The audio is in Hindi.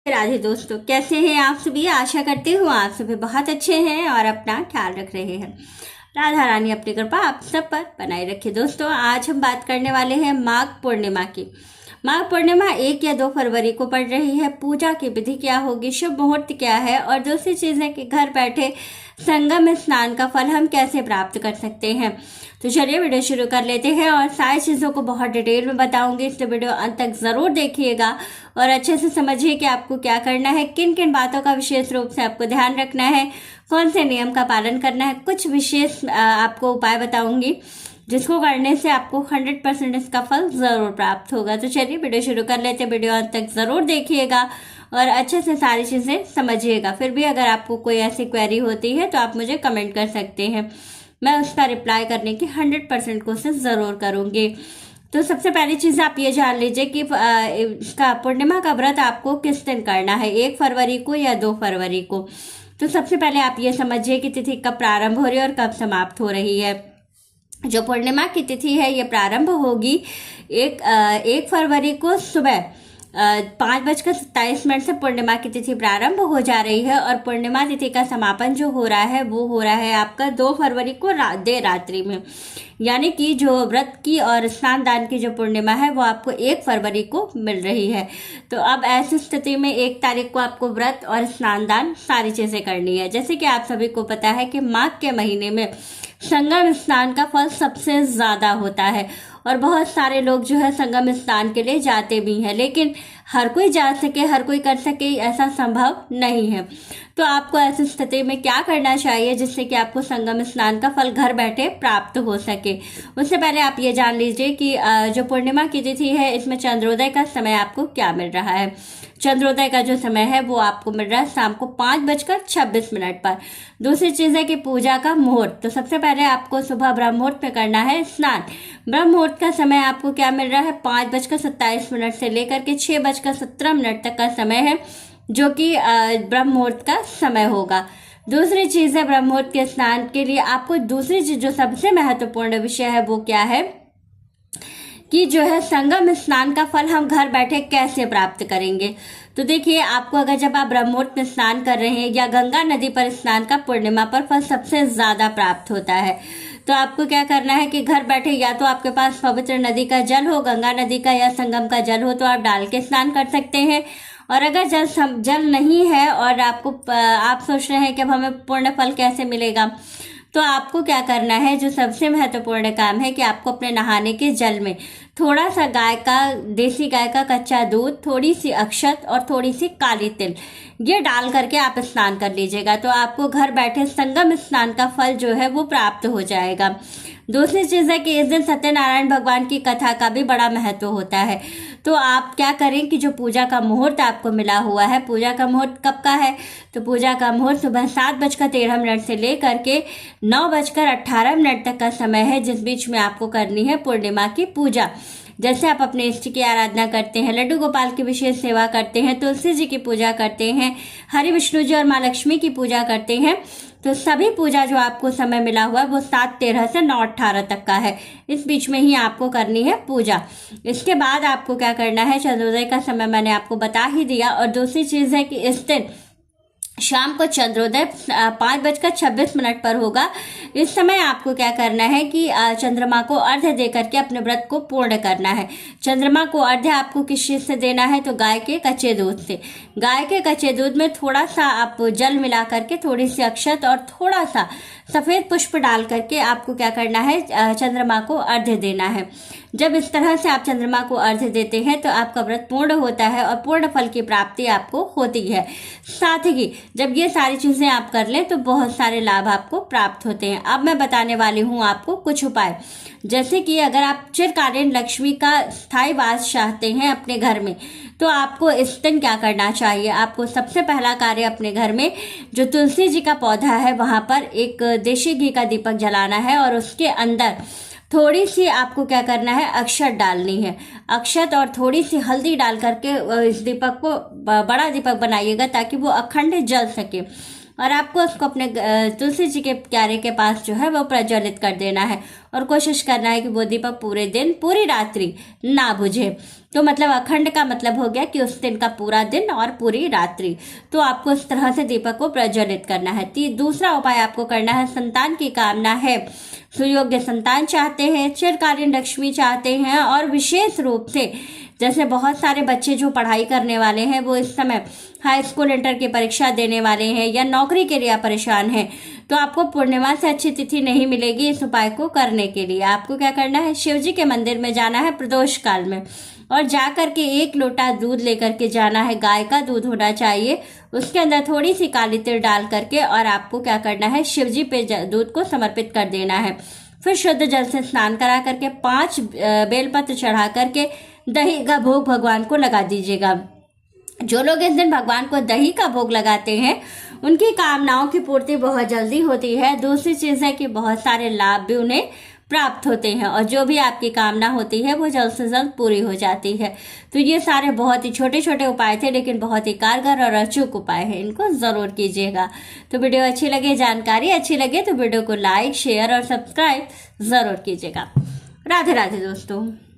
राधे दोस्तों, कैसे हैं आप सभी। आशा करती हूँ आप सभी बहुत अच्छे हैं और अपना ख्याल रख रहे हैं। राधा रानी अपनी कृपा आप सब पर बनाए रखे। दोस्तों, आज हम बात करने वाले हैं माघ पूर्णिमा की। माघ पूर्णिमा 1 या 2 फरवरी को पड़ रही है। पूजा की विधि क्या होगी, शुभ मुहूर्त क्या है, और दूसरी चीज है कि घर बैठे संगम स्नान का फल हम कैसे प्राप्त कर सकते हैं। तो चलिए वीडियो शुरू कर लेते हैं और सारी चीज़ों को बहुत डिटेल में बताऊंगी, इसलिए वीडियो अंत तक ज़रूर देखिएगा और अच्छे से समझिए कि आपको क्या करना है, किन किन बातों का विशेष रूप से आपको ध्यान रखना है, कौन से नियम का पालन करना है। कुछ विशेष आपको उपाय बताऊंगी जिसको करने से आपको 100% इसका फल ज़रूर प्राप्त होगा। तो चलिए वीडियो शुरू कर लेते हैं। वीडियो अंत तक ज़रूर देखिएगा और अच्छे से सारी चीज़ें समझिएगा। फिर भी अगर आपको कोई ऐसी क्वेरी होती है तो आप मुझे कमेंट कर सकते हैं, मैं उसका रिप्लाई करने की 100% कोशिश ज़रूर करूँगी। तो सबसे पहली चीज़ आप ये जान लीजिए कि इसका पूर्णिमा का व्रत आपको किस दिन करना है, 1 फरवरी को या 2 फरवरी को। तो सबसे पहले आप ये समझिए कि तिथि कब प्रारंभ हो रही है और कब समाप्त हो रही है। जो पूर्णिमा की तिथि है ये प्रारंभ होगी 1 फरवरी को सुबह 5:27 से पूर्णिमा की तिथि प्रारंभ हो जा रही है और पूर्णिमा तिथि का समापन जो हो रहा है वो हो रहा है आपका 2 फरवरी को देर रात्रि में। यानी कि जो व्रत की और स्नान दान की जो पूर्णिमा है वो आपको 1 फरवरी को मिल रही है। तो अब ऐसी स्थिति में 1 तारीख को आपको व्रत और स्नान दान सारी चीजें करनी है। जैसे कि आप सभी को पता है कि माघ के महीने में संगम स्नान का फल सबसे ज्यादा होता है और बहुत सारे लोग जो है संगम स्नान के लिए जाते भी हैं, लेकिन हर कोई जा सके, हर कोई कर सके, ऐसा संभव नहीं है। तो आपको ऐसी स्थिति में क्या करना चाहिए जिससे कि आपको संगम स्नान का फल घर बैठे प्राप्त हो सके। उससे पहले आप ये जान लीजिए कि जो पूर्णिमा की तिथि है इसमें चंद्रोदय का समय आपको क्या मिल रहा है। चंद्रोदय का जो समय है वो आपको मिल रहा है शाम को 5:26 पर। दूसरी चीज है कि पूजा का मुहूर्त। तो सबसे पहले आपको सुबह ब्रह्म मुहूर्त में करना है स्नान। ब्रह्म मुहूर्त का समय आपको क्या मिल रहा है, 5:27 से लेकर के 6:17 तक का समय है, जो कि ब्रह्म मुहूर्त का समय होगा। दूसरी चीज है ब्रह्म मुहूर्त के स्नान के लिए आपको दूसरी चीज जो सबसे महत्वपूर्ण विषय है वो क्या है कि जो है संगम स्नान का फल हम घर बैठे कैसे प्राप्त करेंगे। तो देखिए, आपको अगर जब आप ब्रह्म मुहूर्त में स्नान कर रहे हैं या गंगा नदी पर स्नान का पूर्णिमा पर फल सबसे ज्यादा प्राप्त होता है, तो आपको क्या करना है कि घर बैठे या तो आपके पास पवित्र नदी का जल हो, गंगा नदी का या संगम का जल हो, तो आप डाल के स्नान कर सकते हैं। और अगर जल नहीं है और आप सोच रहे हैं कि अब हमें पूर्ण फल कैसे मिलेगा, तो आपको क्या करना है, जो सबसे महत्वपूर्ण काम है कि आपको अपने नहाने के जल में थोड़ा सा देसी गाय का कच्चा दूध, थोड़ी सी अक्षत और थोड़ी सी काली तिल ये डाल करके आप स्नान कर लीजिएगा। तो आपको घर बैठे संगम स्नान का फल जो है वो प्राप्त हो जाएगा। दूसरी चीज है कि इस दिन सत्यनारायण भगवान की कथा का भी बड़ा महत्व होता है। तो आप क्या करें कि जो पूजा का मुहूर्त आपको मिला हुआ है, पूजा का मुहूर्त कब का है, तो पूजा का मुहूर्त सुबह 7:13 से लेकर के 9:18 तक का समय है, जिस बीच में आपको करनी है पूर्णिमा की पूजा। जैसे आप अपने इष्ट की आराधना करते हैं, लड्डू गोपाल की विशेष सेवा करते हैं, तुलसी जी की पूजा करते हैं, हरि विष्णु जी और माँ लक्ष्मी की पूजा करते हैं, तो सभी पूजा जो आपको समय मिला हुआ है वो 7:13 से 9:18 तक का है। इस बीच में ही आपको करनी है पूजा। इसके बाद आपको क्या करना है, चंद्रोदय का समय मैंने आपको बता ही दिया। और दूसरी चीज है कि इस दिन शाम को चंद्रोदय 5:26 पर होगा। इस समय आपको क्या करना है कि चंद्रमा को अर्घ्य दे करके अपने व्रत को पूर्ण करना है। चंद्रमा को अर्घ्य आपको किस चीज से देना है, तो गाय के कच्चे दूध से। गाय के कच्चे दूध में थोड़ा सा आप जल मिला करके, थोड़ी सी अक्षत और थोड़ा सा सफेद पुष्प डाल करके आपको क्या करना है, चंद्रमा को अर्घ्य देना है। जब इस तरह से आप चंद्रमा को अर्घ्य देते हैं तो आपका व्रत पूर्ण होता है और पूर्ण फल की प्राप्ति आपको होती है। साथ ही जब ये सारी चीजें आप कर लें तो बहुत सारे लाभ आपको प्राप्त होते हैं। अब मैं बताने वाली हूँ आपको कुछ उपाय। जैसे कि अगर आप चिरकालीन लक्ष्मी का स्थायी वास चाहते हैं अपने घर में, तो आपको इस दिन क्या करना चाहिए। आपको सबसे पहला कार्य अपने घर में जो तुलसी जी का पौधा है वहां पर एक देशी घी का दीपक जलाना है और उसके अंदर थोड़ी सी आपको क्या करना है, अक्षत डालनी है। अक्षत और थोड़ी सी हल्दी डाल करके इस दीपक को बड़ा दीपक बनाइएगा ताकि वो अखंड जल सके। और आपको उसको अपने तुलसी जी के क्यारे के पास जो है वो प्रज्वलित कर देना है और कोशिश करना है कि वो दीपक पूरे दिन पूरी रात्रि ना बुझे। तो मतलब अखंड का मतलब हो गया कि उस दिन का पूरा दिन और पूरी रात्रि, तो आपको इस तरह से दीपक को प्रज्वलित करना है। दूसरा उपाय आपको करना है, संतान की कामना है, सुयोग्य संतान चाहते हैं, चिरकालीन लक्ष्मी चाहते हैं, और विशेष रूप से जैसे बहुत सारे बच्चे जो पढ़ाई करने वाले हैं, वो इस समय हाई स्कूल इंटर की परीक्षा देने वाले हैं या नौकरी के लिए परेशान हैं, तो आपको पूर्णिमा से अच्छी तिथि नहीं मिलेगी इस उपाय को करने के लिए। आपको क्या करना है, शिव जी के मंदिर में जाना है प्रदोष काल में, और जा करके 1 लोटा दूध लेकर के जाना है, गाय का दूध होना चाहिए, उसके अंदर थोड़ी सी काली तिल डाल करके, और आपको क्या करना है, शिव जी पे दूध को समर्पित कर देना है। फिर शुद्ध जल से स्नान करा करके 5 बेलपत्र चढ़ा करके दही का भोग भगवान को लगा दीजिएगा। जो लोग इस दिन भगवान को दही का भोग लगाते हैं उनकी कामनाओं की पूर्ति बहुत जल्दी होती है। दूसरी चीज है कि बहुत सारे लाभ भी उन्हें प्राप्त होते हैं, और जो भी आपकी कामना होती है वो जल्द से जल्द पूरी हो जाती है। तो ये सारे बहुत ही छोटे छोटे उपाय थे, लेकिन बहुत ही कारगर और अचूक उपाय है, इनको जरूर कीजिएगा। तो वीडियो अच्छी लगे, जानकारी अच्छी लगे तो वीडियो को लाइक, शेयर और सब्सक्राइब जरूर कीजिएगा। राधे राधे दोस्तों।